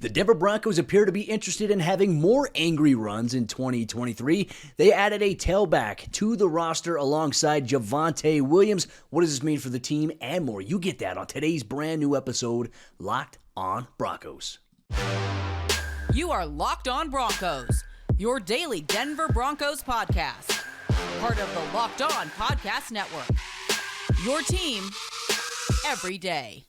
The Denver Broncos appear to be interested in having more angry runs in 2023. They added a tailback to the roster alongside Javonte Williams. What does this mean for the team and more? You get that on today's brand new episode, Locked on Broncos. You are Locked on Broncos, your daily Denver Broncos podcast. Part of the Locked on Podcast Network. Your team every day.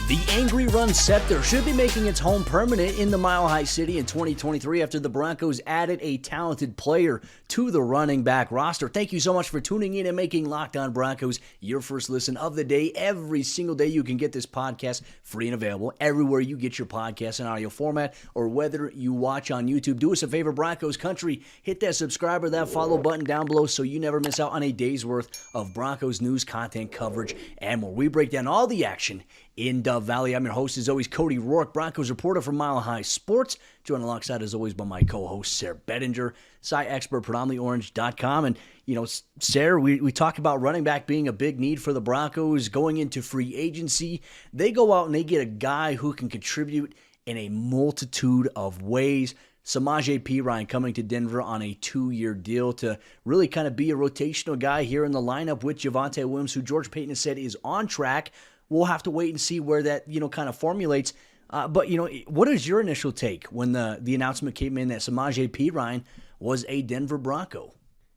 The angry run scepter should be making its home permanent in the Mile High City in 2023 after the Broncos added a talented player to the running back roster. Thank you so much for tuning in and making Locked on Broncos your first listen of the day. Every single day you can get this podcast free and available everywhere you get your podcast in audio format, or whether you watch on YouTube. Do us a favor, Broncos Country. Hit that subscribe or that follow button down below so you never miss out on a day's worth of Broncos news, content, coverage, and more. We break down all the action in Dove Valley. I'm your host, as always, Cody Roark, Broncos reporter for Mile High Sports, joined alongside, as always, by my co-host, Sayre Bedinger, Sayre expert, predominantlyorange.com. And, you know, Sayre, we talked about running back being a big need for the Broncos going into free agency. They go out and they get a guy who can contribute in a multitude of ways. Samaje Perine coming to Denver on a 2-year deal to really kind of be a rotational guy here in the lineup with Javonte Williams, who George Payton has said is on track. We'll have to wait and see where that, kind of formulates. But, what is your initial take when the announcement came in that Samaje Perine was a Denver Bronco?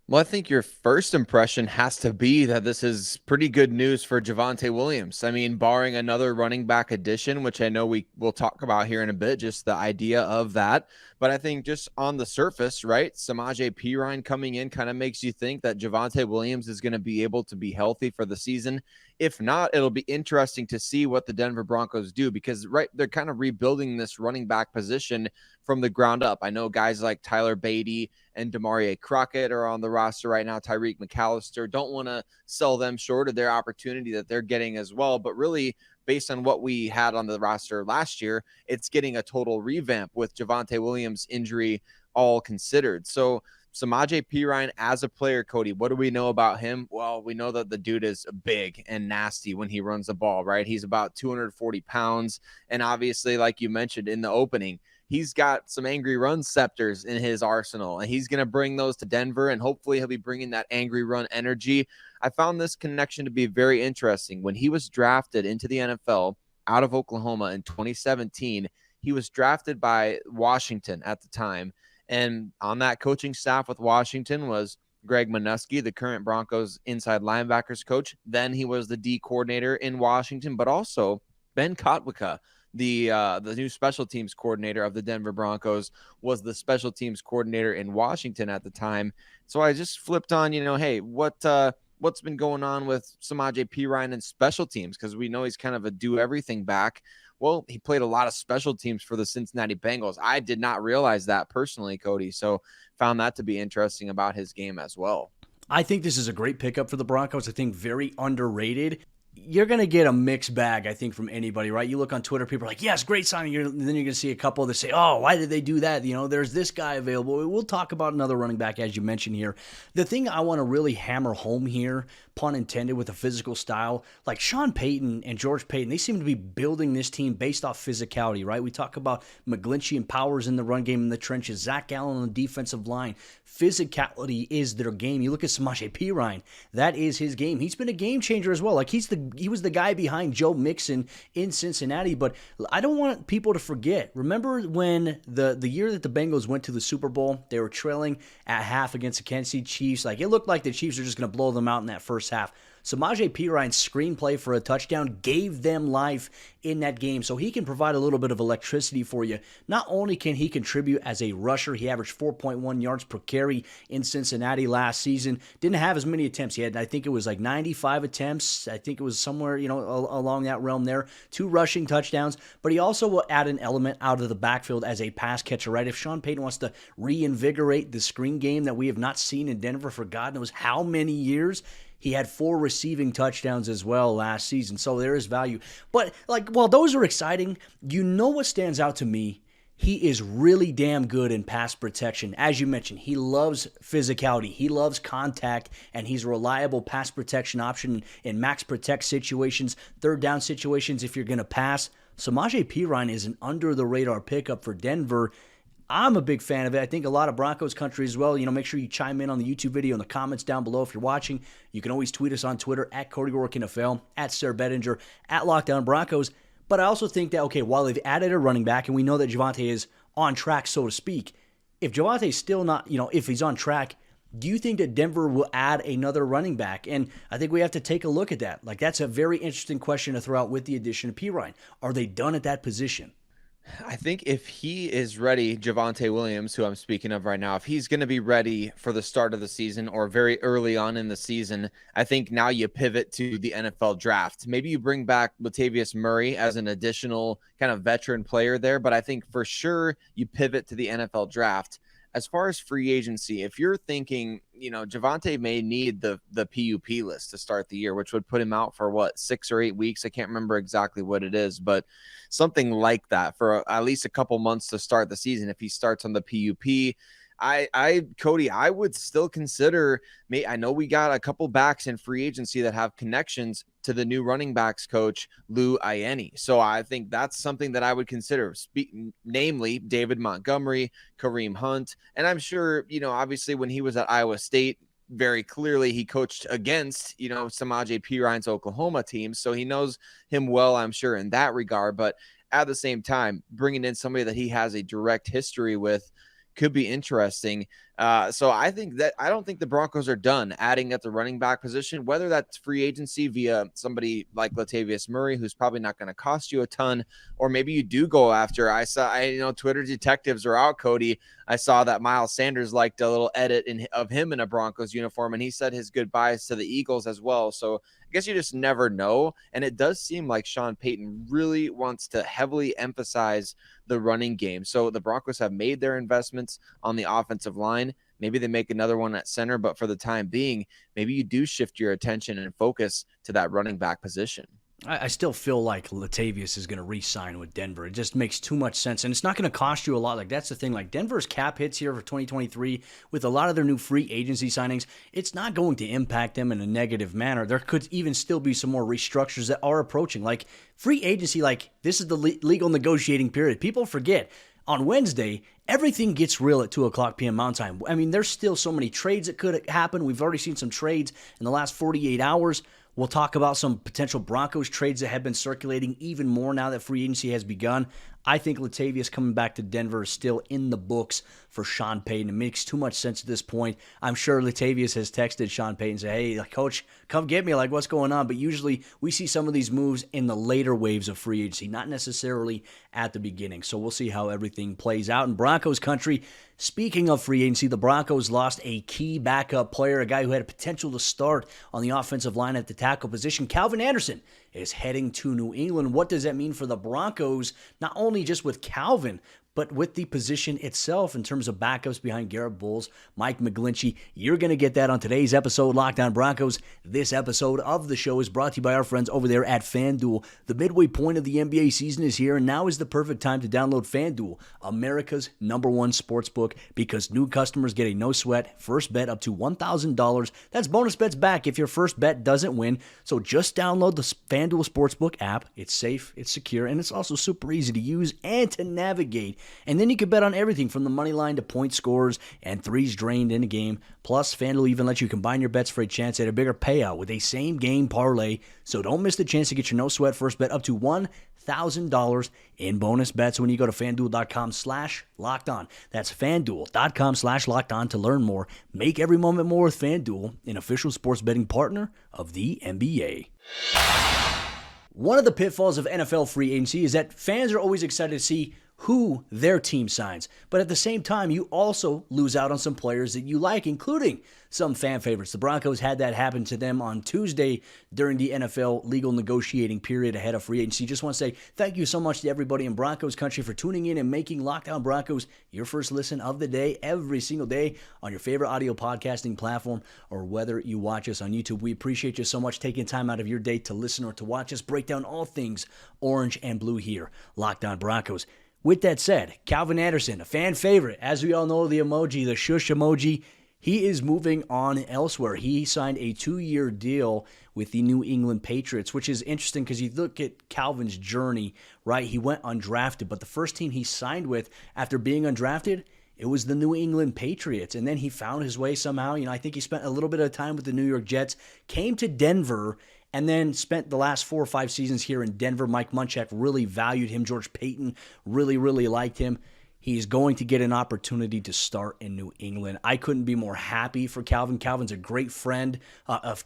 Well, I think your first impression has to be that this is pretty good news for Javonte Williams. I mean, barring another running back addition, which I know we will talk about here in a bit, just the idea of that. But I think just on the surface, right, Samaje Perine coming in kind of makes you think that Javonte Williams is going to be able to be healthy for the season. If not, it'll be interesting to see what the Denver Broncos do because, right, they're kind of rebuilding this running back position from the ground up. I know guys like Tyler Beatty and Demarie Crockett are on the roster right now. Tyreek McAllister, don't want to sell them short of their opportunity that they're getting as well. But really, based on what we had on the roster last year, it's getting a total revamp with Javonte Williams' injury all considered. So Samaje Perine as a player, Cody, what do we know about him? Well, we know that the dude is big and nasty when he runs the ball, right? He's about 240 pounds. And obviously, like you mentioned in the opening, he's got some angry run scepters in his arsenal, and he's going to bring those to Denver, and hopefully he'll be bringing that angry run energy. I found this connection to be very interesting. When he was drafted into the NFL out of Oklahoma in 2017, he was drafted by Washington at the time. And on that coaching staff with Washington was Greg Minuski, the current Broncos inside linebackers coach. Then he was the D coordinator in Washington, but also Ben Kotwica, the new special teams coordinator of the Denver Broncos, was the special teams coordinator in Washington at the time. So I just flipped on, hey, what's been going on with Samaje Perine and special teams? Because we know he's kind of a do-everything back. Well, he played a lot of special teams for the Cincinnati Bengals. I did not realize that personally, Cody, so found that to be interesting about his game as well. I think this is a great pickup for the Broncos. I think very underrated. You're going to get a mixed bag, I think, from anybody, right? You look on Twitter, people are like, yes, great signing. Then you're going to see a couple that say, oh, why did they do that? There's this guy available. We'll talk about another running back, as you mentioned here. The thing I want to really hammer home here, pun intended, with a physical style, like Sean Payton and George Payton, they seem to be building this team based off physicality, right? We talk about McGlinchey and Powers in the run game in the trenches, Zach Allen on the defensive line. Physicality is their game. You look at Samaje Perine, that is his game. He's been a game changer as well. Like he was the guy behind Joe Mixon in Cincinnati, but I don't want people to forget. Remember when the year that the Bengals went to the Super Bowl, they were trailing at half against the Kansas City Chiefs. Like, it looked like the Chiefs were just going to blow them out in that first half. Samaje Perine's screenplay for a touchdown gave them life in that game, so he can provide a little bit of electricity for you. Not only can he contribute as a rusher, he averaged 4.1 yards per carry in Cincinnati last season. Didn't have as many attempts. He had, I think it was like 95 attempts. I think it was somewhere, along that realm there. 2 rushing touchdowns, but he also will add an element out of the backfield as a pass catcher, right? If Sean Payton wants to reinvigorate the screen game that we have not seen in Denver for God knows how many years, he had 4 receiving touchdowns as well last season, so there is value. But, while those are exciting, what stands out to me? He is really damn good in pass protection. As you mentioned, he loves physicality. He loves contact, and he's a reliable pass protection option in max protect situations, third down situations if you're going to pass. Samaje Perine is an under-the-radar pickup for Denver. I'm a big fan of it. I think a lot of Broncos country as well. Make sure you chime in on the YouTube video in the comments down below if you're watching. You can always tweet us on Twitter at Cody Roark NFL, at Sayre Bedinger, at Lockdown Broncos. But I also think that, okay, while they've added a running back, and we know that Javonte is on track, so to speak, if Javonte's still not, if he's on track, do you think that Denver will add another running back? And I think we have to take a look at that. That's a very interesting question to throw out with the addition of Perine. Are they done at that position? I think if he is ready, Javonte Williams, who I'm speaking of right now, if he's going to be ready for the start of the season or very early on in the season, I think now you pivot to the NFL draft. Maybe you bring back Latavius Murray as an additional kind of veteran player there, but I think for sure you pivot to the NFL draft. As far as free agency, if you're thinking, Javonte may need the PUP list to start the year, which would put him out for 6 or 8 weeks. I can't remember exactly what it is, but something like that for at least a couple months to start the season. If he starts on the PUP, Cody, I would still consider I know we got a couple backs in free agency that have connections to the new running backs coach, Lou Ianni. So I think that's something that I would consider, namely David Montgomery, Kareem Hunt. And I'm sure, obviously when he was at Iowa State, very clearly he coached against, Samaje Perine's Oklahoma team. So he knows him well, I'm sure, in that regard. But at the same time, bringing in somebody that he has a direct history with could be interesting. So I don't think the Broncos are done adding at the running back position, whether that's free agency via somebody like Latavius Murray, who's probably not going to cost you a ton, or maybe you do go after. Twitter detectives are out, Cody. I saw that Miles Sanders liked a little edit of him in a Broncos uniform, and he said his goodbyes to the Eagles as well. So I guess you just never know. And it does seem like Sean Payton really wants to heavily emphasize the running game. So the Broncos have made their investments on the offensive line. Maybe they make another one at center, but for the time being, maybe you do shift your attention and focus to that running back position. I still feel like Latavius is going to re-sign with Denver. It just makes too much sense, and it's not going to cost you a lot. That's the thing. Denver's cap hits here for 2023 with a lot of their new free agency signings. It's not going to impact them in a negative manner. There could even still be some more restructures that are approaching. Free agency, this is the legal negotiating period. People forget. On Wednesday, everything gets real at 2 o'clock p.m. Mountain Time. I mean, there's still so many trades that could happen. We've already seen some trades in the last 48 hours. We'll talk about some potential Broncos trades that have been circulating even more now that free agency has begun. I think Latavius coming back to Denver is still in the books for Sean Payton. It makes too much sense at this point. I'm sure Latavius has texted Sean Payton and said, hey, coach, come get me. What's going on? But usually we see some of these moves in the later waves of free agency, not necessarily at the beginning. So we'll see how everything plays out in Broncos country. Speaking of free agency, the Broncos lost a key backup player, a guy who had a potential to start on the offensive line at the tackle position. Calvin Anderson is heading to New England. What does that mean for the Broncos? Not only just with Calvin, but with the position itself in terms of backups behind Garrett Bowles, Mike McGlinchey. You're going to get that on today's episode, Lockdown Broncos. This episode of the show is brought to you by our friends over there at FanDuel. The midway point of the NBA season is here, and now is the perfect time to download FanDuel, America's #1 sportsbook, because new customers get a no-sweat first bet up to $1,000. That's bonus bets back if your first bet doesn't win. So just download the FanDuel Sportsbook app. It's safe, it's secure, and it's also super easy to use and to navigate. And then you can bet on everything from the money line to point scores and threes drained in a game. Plus, FanDuel even lets you combine your bets for a chance at a bigger payout with a same-game parlay. So don't miss the chance to get your no-sweat first bet up to $1,000 in bonus bets when you go to FanDuel.com/LockedOn. That's FanDuel.com/LockedOn to learn more. Make every moment more with FanDuel, an official sports betting partner of the NBA. One of the pitfalls of NFL free agency is that fans are always excited to see who their team signs. But at the same time, you also lose out on some players that you like, including some fan favorites. The Broncos had that happen to them on Tuesday during the NFL legal negotiating period ahead of free agency. Just want to say thank you so much to everybody in Broncos country for tuning in and making Lockdown Broncos your first listen of the day every single day on your favorite audio podcasting platform, or whether you watch us on YouTube. We appreciate you so much taking time out of your day to listen or to watch us break down all things orange and blue here, Lockdown Broncos. With that said, Calvin Anderson, a fan favorite, as we all know, the emoji, the shush emoji, he is moving on elsewhere. He signed a 2-year deal with the New England Patriots, which is interesting because you look at Calvin's journey, right? He went undrafted, but the first team he signed with after being undrafted, it was the New England Patriots. And then he found his way somehow. I think he spent a little bit of time with the New York Jets, came to Denver, and then spent the last 4 or 5 seasons here in Denver. Mike Munchak really valued him. George Payton really, really liked him. He's going to get an opportunity to start in New England. I couldn't be more happy for Calvin. Calvin's a great friend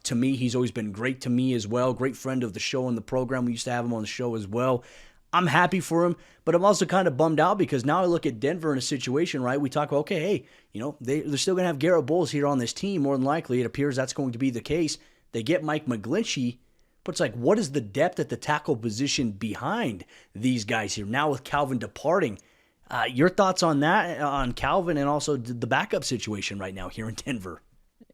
to me. He's always been great to me as well. Great friend of the show and the program. We used to have him on the show as well. I'm happy for him, but I'm also kind of bummed out because now I look at Denver in a situation, right? We talk about, okay, hey, they're still going to have Garrett Bowles here on this team. More than likely, it appears that's going to be the case. They get Mike McGlinchey, but it's like, what is the depth at the tackle position behind these guys here? Now with Calvin departing, your thoughts on that, on Calvin, and also the backup situation right now here in Denver?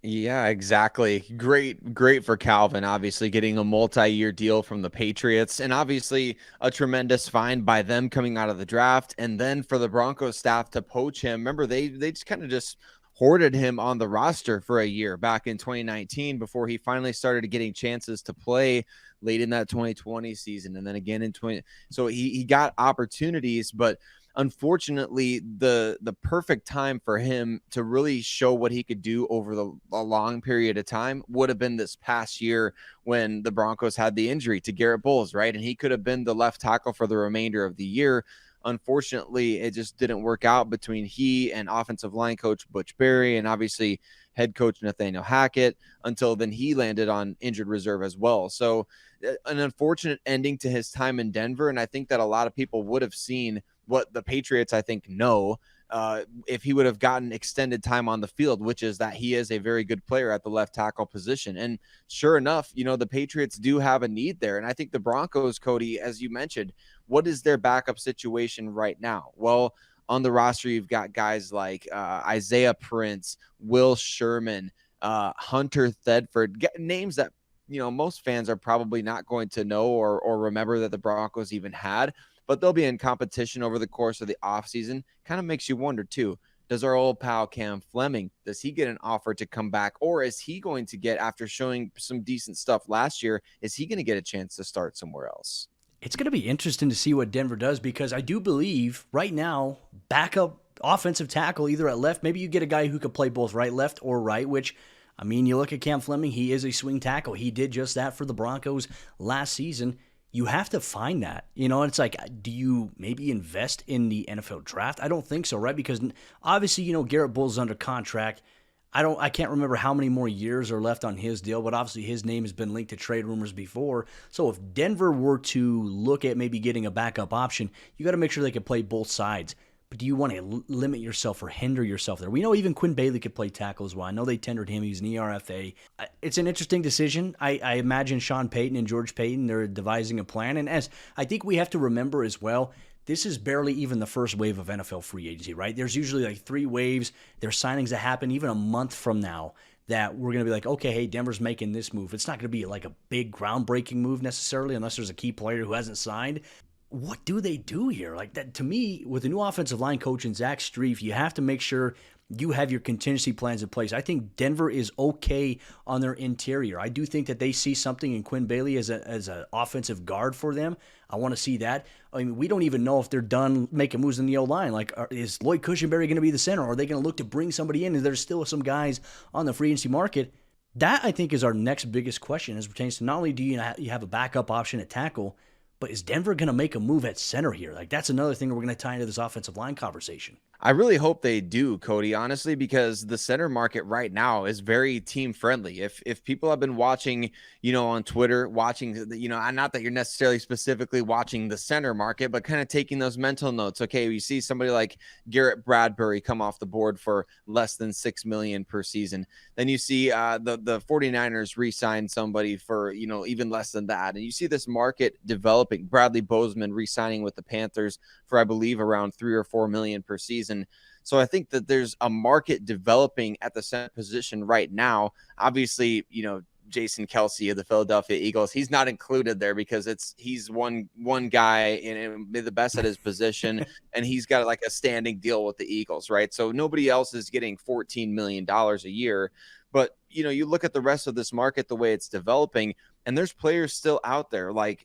Yeah, exactly. Great for Calvin, obviously getting a multi-year deal from the Patriots, and obviously a tremendous find by them coming out of the draft. And then for the Broncos staff to poach him. Remember, they just kind of just hoarded him on the roster for a year back in 2019 before he finally started getting chances to play late in that 2020 season. And then again in 20. So he got opportunities, but unfortunately, the perfect time for him to really show what he could do over a long period of time would have been this past year when the Broncos had the injury to Garrett Bowles, right? And he could have been the left tackle for the remainder of the year. Unfortunately, it just didn't work out between he and offensive line coach Butch Berry and obviously head coach Nathaniel Hackett until then he landed on injured reserve as well. So an unfortunate ending to his time in Denver. And I think that a lot of people would have seen what the Patriots, I think, know if he would have gotten extended time on the field, which is that he is a very good player at the left tackle position. And sure enough, the Patriots do have a need there. And I think the Broncos, Cody, as you mentioned, what is their backup situation right now? Well, on the roster, you've got guys like Isaiah Prince, Will Sherman, Hunter Thedford, names that most fans are probably not going to know or remember that the Broncos even had. But they'll be in competition over the course of the offseason. Kind of makes you wonder, too, does our old pal Cam Fleming, does he get an offer to come back? Or is he going to get, after showing some decent stuff last year, is he going to get a chance to start somewhere else? It's going to be interesting to see what Denver does because I do believe right now, backup offensive tackle, either at left, maybe you get a guy who could play both right, left, or right, which, you look at Cam Fleming, he is a swing tackle. He did just that for the Broncos last season. You have to find that, and it's like, do you maybe invest in the NFL draft? I don't think so, right? Because obviously, Garrett Bowles is under contract. I can't remember how many more years are left on his deal, but obviously his name has been linked to trade rumors before. So if Denver were to look at maybe getting a backup option, you got to make sure they can play both sides. But do you want to limit yourself or hinder yourself there? We know even Quinn Bailey could play tackle as well. I know they tendered him. He's an ERFA. It's an interesting decision. I imagine Sean Payton and George Payton, they're devising a plan. And as I think we have to remember as well, this is barely even the first wave of NFL free agency, right? There's usually like 3 waves. There's signings that happen even a month from now that we're going to be like, okay, hey, Denver's making this move. It's not going to be like a big groundbreaking move necessarily unless there's a key player who hasn't signed. What do they do here? Like that, to me, with the new offensive line coach and Zach Strief, you have to make sure you have your contingency plans in place. I think Denver is okay on their interior. I do think that they see something in Quinn Bailey as an offensive guard for them. I want to see that. We don't even know if they're done making moves in the O-line. Like, is Lloyd Cushenberry going to be the center? Or are they going to look to bring somebody in? And there's still some guys on the free agency market. That, I think, is our next biggest question as it pertains to not only do you have a backup option at tackle, but is Denver going to make a move at center here? Like, that's another thing we're going to tie into this offensive line conversation. I really hope they do, Cody, honestly, because the center market right now is very team friendly. If people have been watching, on Twitter, watching, not that you're necessarily specifically watching the center market, but kind of taking those mental notes. Okay, you see somebody like Garrett Bradbury come off the board for less than $6 million per season. Then you see the 49ers re-sign somebody for, even less than that. And you see this market developing. Bradley Bozeman re-signing with the Panthers for, I believe, around $3 or $4 million per season. So I think that there's a market developing at the center position right now. Obviously, Jason Kelsey of the Philadelphia Eagles. He's not included there because he's one guy and the best at his position, and he's got like a standing deal with the Eagles, right? So nobody else is getting $14 million a year. But, you look at the rest of this market, the way it's developing, and there's players still out there like,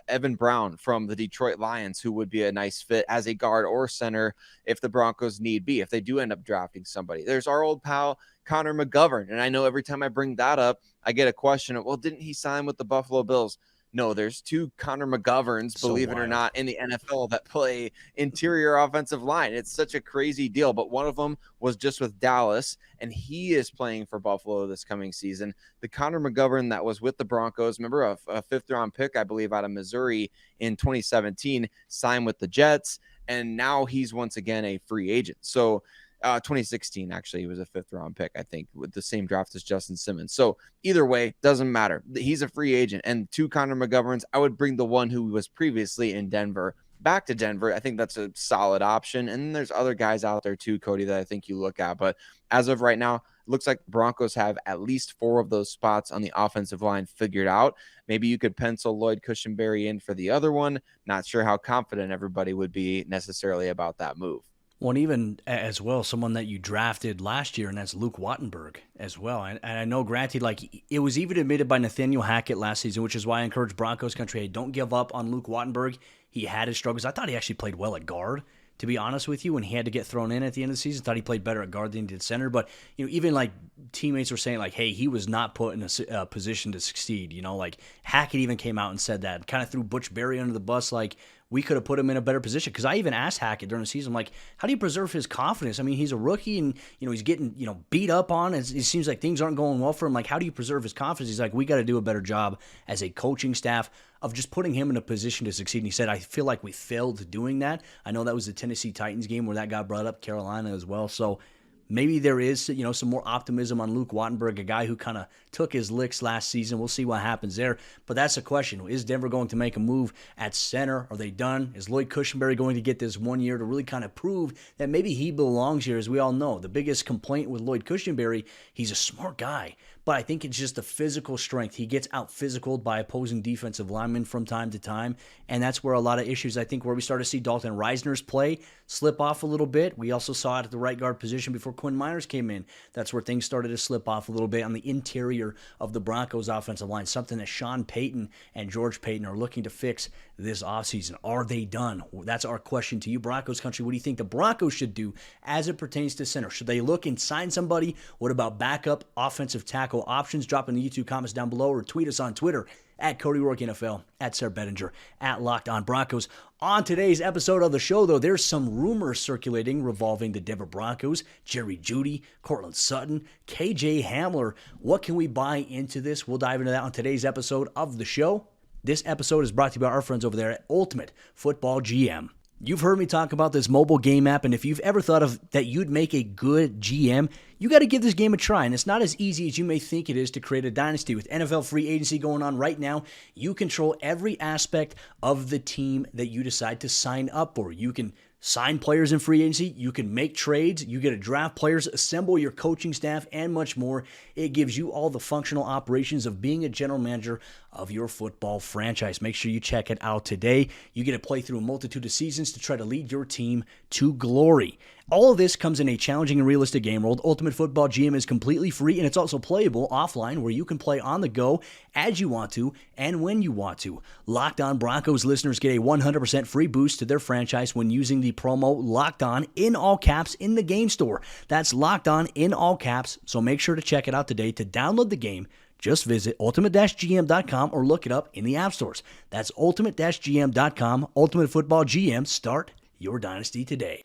Evan Brown from the Detroit Lions, who would be a nice fit as a guard or center if the Broncos need be, if they do end up drafting somebody. There's our old pal, Connor McGovern. And I know every time I bring that up, I get a question of, well, didn't he sign with the Buffalo Bills? No, there's two Connor McGoverns, believe it or not, in the NFL that play interior offensive line. It's such a crazy deal, but one of them was just with Dallas, and he is playing for Buffalo this coming season. The Connor McGovern that was with the Broncos, remember a fifth-round pick, I believe, out of Missouri in 2017, signed with the Jets, and now he's once again a free agent. So 2016, actually, he was a fifth-round pick, I think, with the same draft as Justin Simmons. So either way, doesn't matter. He's a free agent. And two Connor McGoverns, I would bring the one who was previously in Denver back to Denver. I think that's a solid option. And there's other guys out there too, Cody, that I think you look at. But as of right now, it looks like the Broncos have at least 4 of those spots on the offensive line figured out. Maybe you could pencil Lloyd Cushenberry in for the other one. Not sure how confident everybody would be necessarily about that move. Well, and even as well, someone that you drafted last year, and that's Luke Wattenberg as well. And I know, granted, like it was even admitted by Nathaniel Hackett last season, which is why I encourage Broncos Country, hey, don't give up on Luke Wattenberg. He had his struggles. I thought he actually played well at guard, to be honest with you, when he had to get thrown in at the end of the season. I thought he played better at guard than he did center. But, even like teammates were saying, like, hey, he was not put in a position to succeed. Like Hackett even came out and said that, kind of threw Butch Berry under the bus, like, we could have put him in a better position. Because I even asked Hackett during the season, like, how do you preserve his confidence? I mean, he's a rookie and, he's getting, beat up on. And it seems like things aren't going well for him. Like, how do you preserve his confidence? He's like, we got to do a better job as a coaching staff of just putting him in a position to succeed. And he said, I feel like we failed doing that. I know that was the Tennessee Titans game where that got brought up, Carolina as well. So maybe there is, some more optimism on Luke Wattenberg, a guy who kind of took his licks last season. We'll see what happens there. But that's the question. Is Denver going to make a move at center? Are they done? Is Lloyd Cushenberry going to get this 1 year to really kind of prove that maybe he belongs here? As we all know, the biggest complaint with Lloyd Cushenberry, he's a smart guy, but I think it's just the physical strength. He gets out-physicaled by opposing defensive linemen from time to time, and that's where a lot of issues, I think, where we start to see Dalton Reisner's play slip off a little bit. We also saw it at the right guard position before Quinn Miners came in. That's where things started to slip off a little bit on the interior of the Broncos offensive line, something that Sean Payton and George Payton are looking to fix this offseason. Are they done? That's our question to you, Broncos Country. What do you think the Broncos should do as it pertains to center? Should they look and sign somebody? What about backup offensive tackle options? Drop in the YouTube comments down below or tweet us on Twitter at Cody Roark NFL, at Sayre Bedinger, at Locked On Broncos. On today's episode of the show, though, there's some rumors circulating revolving the Denver Broncos, Jeudy, Courtland Sutton, KJ Hamler. What can we buy into this? We'll dive into that on today's episode of the show. This episode is brought to you by our friends over there at Ultimate Football GM. You've heard me talk about this mobile game app, and if you've ever thought of that you'd make a good GM, you got to give this game a try, and it's not as easy as you may think it is to create a dynasty. With NFL free agency going on right now, you control every aspect of the team that you decide to sign up for. You can sign players in free agency, you can make trades, you get to draft players, assemble your coaching staff, and much more. It gives you all the functional operations of being a general manager of your football franchise. Make sure you check it out today. You get to play through a multitude of seasons to try to lead your team to glory. All of this comes in a challenging and realistic game world. Ultimate Football GM is completely free, and it's also playable offline, where you can play on the go as you want to and when you want to. Locked On Broncos listeners get a 100% free boost to their franchise when using the promo Locked On in all caps in the game store. That's Locked On in all caps, so make sure to check it out today. To download the game, just visit ultimate-gm.com or look it up in the app stores. That's ultimate-gm.com. Ultimate Football GM. Start your dynasty today.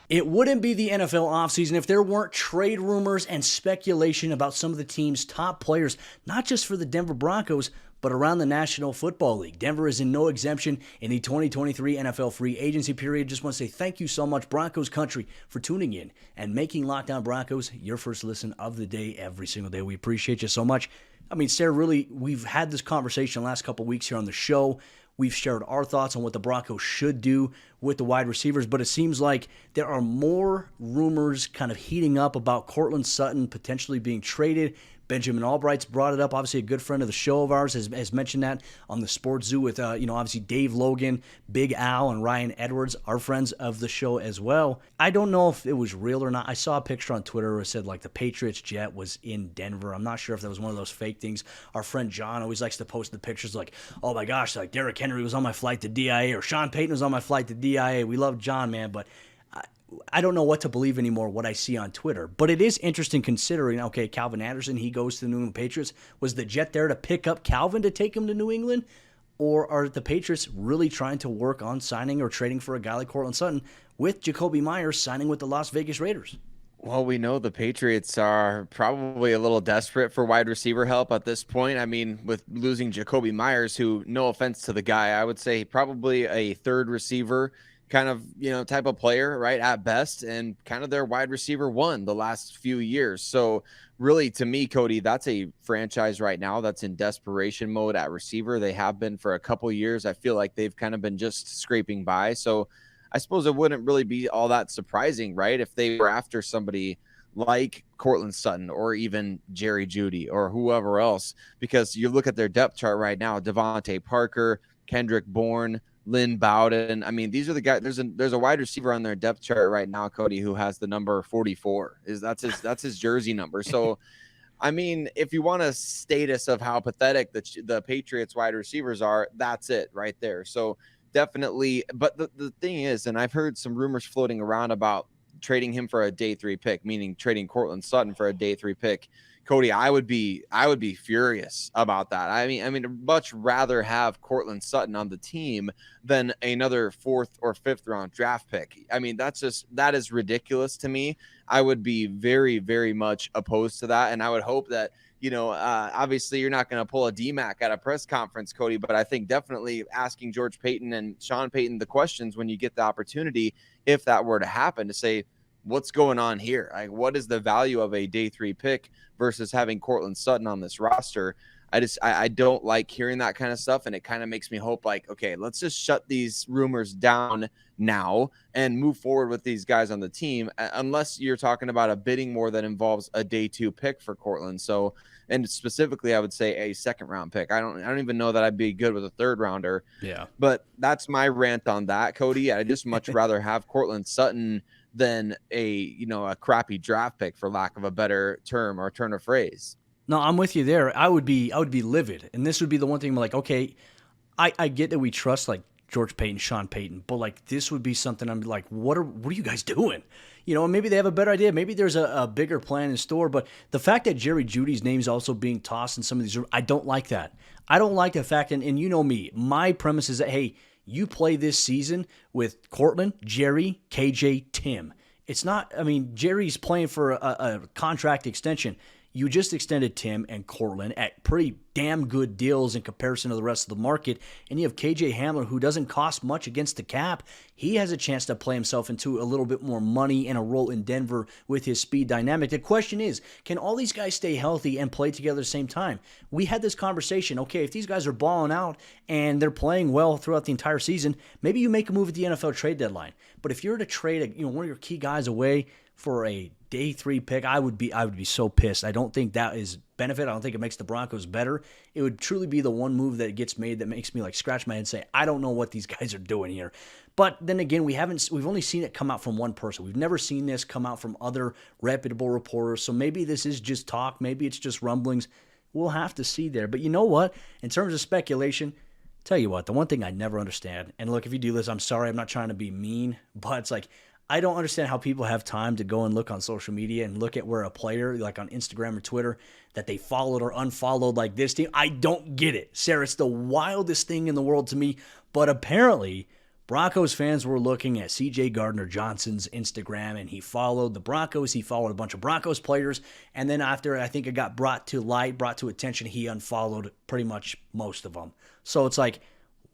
It wouldn't be the NFL offseason if there weren't trade rumors and speculation about some of the team's top players, not just for the Denver Broncos, but around the National Football League. Denver is in no exemption in the 2023 NFL free agency period. Just want to say thank you so much, Broncos Country, for tuning in and making Locked On Broncos your first listen of the day every single day. We appreciate you so much. I mean, Sayre, really, we've had this conversation the last couple weeks here on the show. We've shared our thoughts on what the Broncos should do with the wide receivers, but it seems like there are more rumors kind of heating up about Courtland Sutton potentially being traded, Benjamin Albright's brought it up. Obviously, a good friend of the show of ours has mentioned that on the Sports Zoo with, obviously Dave Logan, Big Al, and Ryan Edwards, our friends of the show as well. I don't know if it was real or not. I saw a picture on Twitter where it said, like, the Patriots jet was in Denver. I'm not sure if that was one of those fake things. Our friend John always likes to post the pictures like, oh my gosh, like Derrick Henry was on my flight to DIA or Sean Payton was on my flight to DIA. We love John, man, but I don't know what to believe anymore, what I see on Twitter. But it is interesting considering, okay, Calvin Anderson, he goes to the New England Patriots. Was the jet there to pick up Calvin to take him to New England? Or are the Patriots really trying to work on signing or trading for a guy like Courtland Sutton with Jacoby Myers signing with the Las Vegas Raiders? Well, we know the Patriots are probably a little desperate for wide receiver help at this point. I mean, with losing Jacoby Myers, who, no offense to the guy, I would say probably a third receiver kind of, type of player, right, at best, and kind of their wide receiver one the last few years. So really, to me, Cody, that's a franchise right now that's in desperation mode at receiver. They have been for a couple years. I feel like they've kind of been just scraping by. So I suppose it wouldn't really be all that surprising, right, if they were after somebody like Courtland Sutton or even Jerry Jeudy or whoever else, because you look at their depth chart right now, Devontae Parker, Kendrick Bourne, Lynn Bowden. I mean, these are the guys. There's a wide receiver on their depth chart right now, Cody, who has the number 44. That's his jersey number. So, I mean, if you want a status of how pathetic the Patriots wide receivers are, that's it right there. So definitely. But the thing is, and I've heard some rumors floating around about trading him for a day 3 pick, meaning trading Courtland Sutton for a day 3 pick. Cody, I would be furious about that. I mean, much rather have Courtland Sutton on the team than another 4th or 5th round draft pick. I mean, that is ridiculous to me. I would be very, very much opposed to that. And I would hope that, obviously you're not going to pull a DMAC at a press conference, Cody, but I think definitely asking George Paton and Sean Payton the questions when you get the opportunity, if that were to happen, to say, what's going on here? Like, what is the value of a day 3 pick versus having Courtland Sutton on this roster? I don't like hearing that kind of stuff. And it kind of makes me hope like, okay, let's just shut these rumors down now and move forward with these guys on the team, unless you're talking about a bidding war that involves a day 2 pick for Courtland. So, and specifically, I would say a 2nd round pick. I don't even know that I'd be good with a 3rd rounder. Yeah. But that's my rant on that, Cody. I just much rather have Courtland Sutton than a crappy draft pick, for lack of a better term or turn of phrase. No, I'm with you there. I would be livid. And this would be the one thing, like, okay, I get that we trust like George Paton, Sean Payton, but like this would be something I'm like, what are you guys doing? And maybe they have a better idea. Maybe there's a bigger plan in store. But the fact that Jerry Jeudy's name is also being tossed in some of these, I don't like that. I don't like the fact, and you know me, my premise is that, hey, you play this season with Courtland, Jerry, KJ, Tim. It's not, Jerry's playing for a contract extension. You just extended Tim and Courtland at pretty damn good deals in comparison to the rest of the market. And you have KJ Hamler, who doesn't cost much against the cap. He has a chance to play himself into a little bit more money and a role in Denver with his speed dynamic. The question is, can all these guys stay healthy and play together at the same time? We had this conversation. Okay, if these guys are balling out and they're playing well throughout the entire season, maybe you make a move at the NFL trade deadline. But if you're to trade one of your key guys away for a day 3 pick, I would be so pissed. I don't think that is benefit. I don't think it makes the Broncos better. It would truly be the one move that gets made that makes me like scratch my head and say, I don't know what these guys are doing here. But then again, we've only seen it come out from one person. We've never seen this come out from other reputable reporters. So maybe this is just talk. Maybe it's just rumblings. We'll have to see there. But you know what? In terms of speculation, tell you what, the one thing I never understand, and look, if you do this, I'm sorry, I'm not trying to be mean, but it's like, I don't understand how people have time to go and look on social media and look at where a player, like on Instagram or Twitter, that they followed or unfollowed like this team. I don't get it. Sayre, it's the wildest thing in the world to me. But apparently, Broncos fans were looking at CJ Gardner-Johnson's Instagram, and he followed the Broncos. He followed a bunch of Broncos players. And then after I think it got brought to attention, he unfollowed pretty much most of them. So it's like,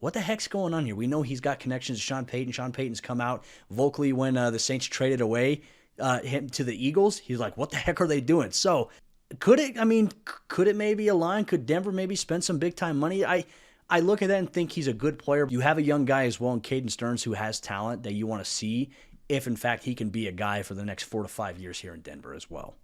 what the heck's going on here? We know he's got connections to Sean Payton. Sean Payton's come out vocally when the Saints traded away him to the Eagles. He's like, what the heck are they doing? So could it maybe align? Could Denver maybe spend some big time money? I look at that and think he's a good player. You have a young guy as well in Caden Stearns who has talent that you want to see if in fact he can be a guy for the next 4 to 5 years here in Denver as well.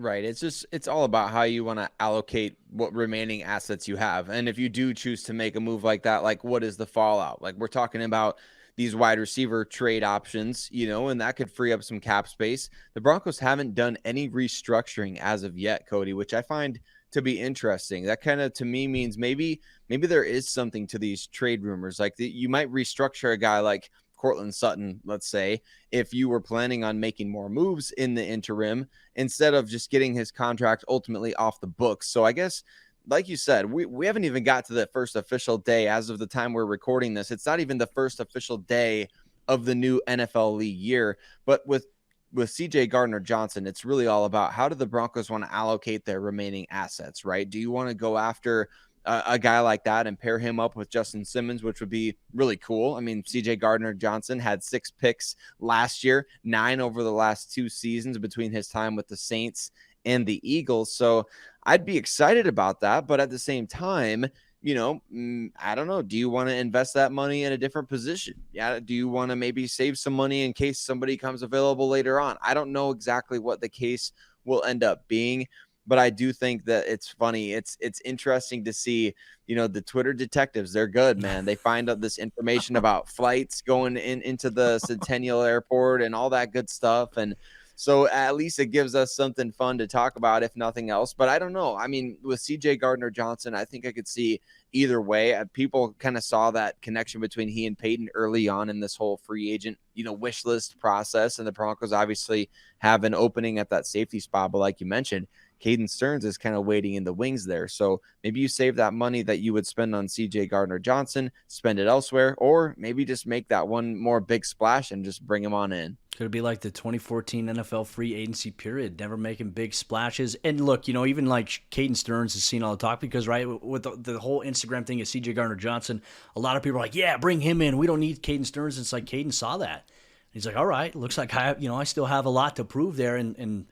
Right. It's all about how you want to allocate what remaining assets you have. And if you do choose to make a move like that, like what is the fallout? Like we're talking about these wide receiver trade options, and that could free up some cap space. The Broncos haven't done any restructuring as of yet, Cody, which I find to be interesting. That kind of to me means maybe there is something to these trade rumors. Like you might restructure a guy like Courtland Sutton, let's say, if you were planning on making more moves in the interim instead of just getting his contract ultimately off the books. So I guess, like you said, we haven't even got to the first official day as of the time we're recording this. It's not even the first official day of the new NFL league year. But with CJ Gardner-Johnson, it's really all about how do the Broncos want to allocate their remaining assets, right? Do you want to go after a guy like that and pair him up with Justin Simmons, which would be really cool? I mean, CJ Gardner-Johnson had 6 picks last year, 9 over the last 2 seasons between his time with the Saints and the Eagles. So I'd be excited about that. But at the same time, I don't know. Do you want to invest that money in a different position? Yeah. Do you want to maybe save some money in case somebody comes available later on? I don't know exactly what the case will end up being. But I do think that it's funny. It's interesting to see, the Twitter detectives. They're good, man. They find out this information about flights going into the Centennial Airport and all that good stuff. And so at least it gives us something fun to talk about, if nothing else. But I don't know. I mean, with CJ Gardner-Johnson, I think I could see either way. People kind of saw that connection between he and Payton early on in this whole free agent, wish list process. And the Broncos obviously have an opening at that safety spot. But like you mentioned, Caden Stearns is kind of waiting in the wings there. So maybe you save that money that you would spend on CJ Gardner-Johnson, spend it elsewhere, or maybe just make that one more big splash and just bring him on in. Could be like the 2014 NFL free agency period, never making big splashes. And look, even like Caden Stearns is seen all the talk because, right, with the whole Instagram thing of CJ Gardner-Johnson, a lot of people are like, yeah, bring him in. We don't need Caden Stearns. It's like Caden saw that. He's like, all right, looks like I still have a lot to prove there. And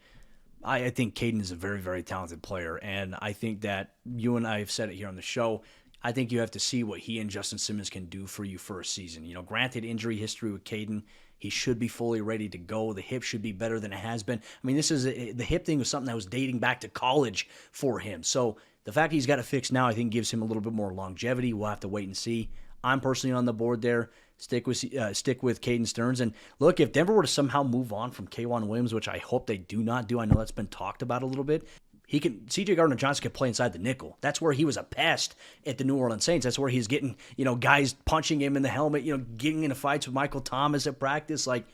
I think Caden is a very, very talented player. And I think that you and I have said it here on the show. I think you have to see what he and Justin Simmons can do for you for a season. Granted injury history with Caden, he should be fully ready to go. The hip should be better than it has been. I mean, the hip thing was something that was dating back to college for him. So the fact he's got it fixed now, I think gives him a little bit more longevity. We'll have to wait and see. I'm personally on the board there. Stick with Caden Stearns. And look, if Denver were to somehow move on from K'Waun Williams, which I hope they do not do, I know that's been talked about a little bit, CJ Gardner-Johnson could play inside the nickel. That's where he was a pest at the New Orleans Saints. That's where he's getting, guys punching him in the helmet, getting into fights with Michael Thomas at practice. Like,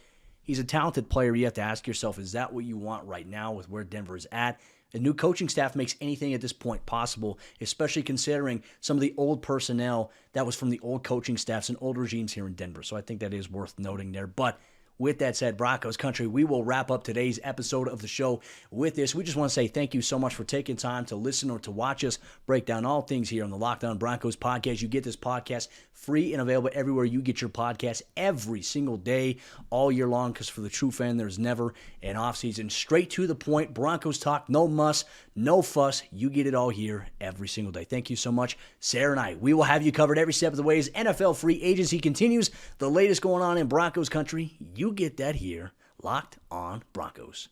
he's a talented player. You have to ask yourself, is that what you want right now with where Denver is at? A new coaching staff makes anything at this point possible, especially considering some of the old personnel that was from the old coaching staffs and old regimes here in Denver. So I think that is worth noting there. But with that said, Broncos Country, we will wrap up today's episode of the show with this. We just want to say thank you so much for taking time to listen or to watch us break down all things here on the Locked On Broncos podcast. You get this podcast free and available everywhere you get your podcast every single day, all year long, because for the true fan, there's never an offseason. Straight to the point, Broncos talk, no muss, no fuss. You get it all here every single day. Thank you so much, Sayre and I. We will have you covered every step of the way as NFL free agency continues. The latest going on in Broncos Country, you get that here, Locked On Broncos.